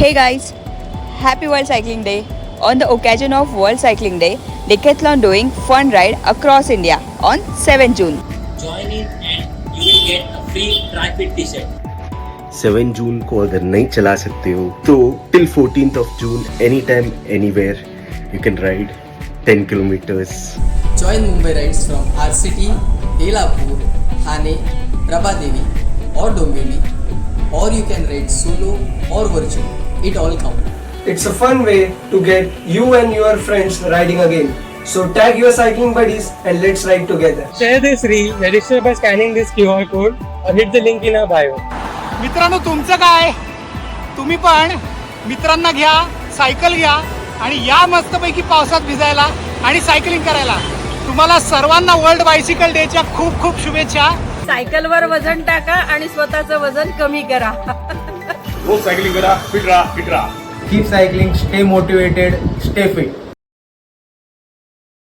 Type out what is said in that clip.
Hey guys, happy World Cycling Day. On the occasion of World Cycling Day, Decathlon doing fun ride across India on 7 June. Join in and you will get a free track fit t-shirt. 7 जून को अगर नहीं चला सकते हो तो till 14th of June anytime anywhere you can ride 10 kilometers. Join Mumbai rides from RCT, Belapur, Thane, Prabhadevi or Dombivli, or you can ride solo or virtual. It all counts. It's a fun way to get you and your friends riding again. So tag your cycling buddies and let's ride together. Share this reel, register by scanning this QR code or hit the link in our bio. मित्रांनो, तुमचं काय? तुम्ही पण मित्रांना घ्या, cycle घ्या आणि या मस्तपैकी पावसात भिजायला आणि सायकलिंग करायला. तुम्हाला सर्वांना वर्ल्ड बायसिकल डेच्या खूप खूप शुभेच्छा. सायकलवर वजन टाका आणि स्वतःचं वजन कमी करा. रोज सायकलिंग करा, फिट राहा. Keep cycling, stay motivated, stay fit.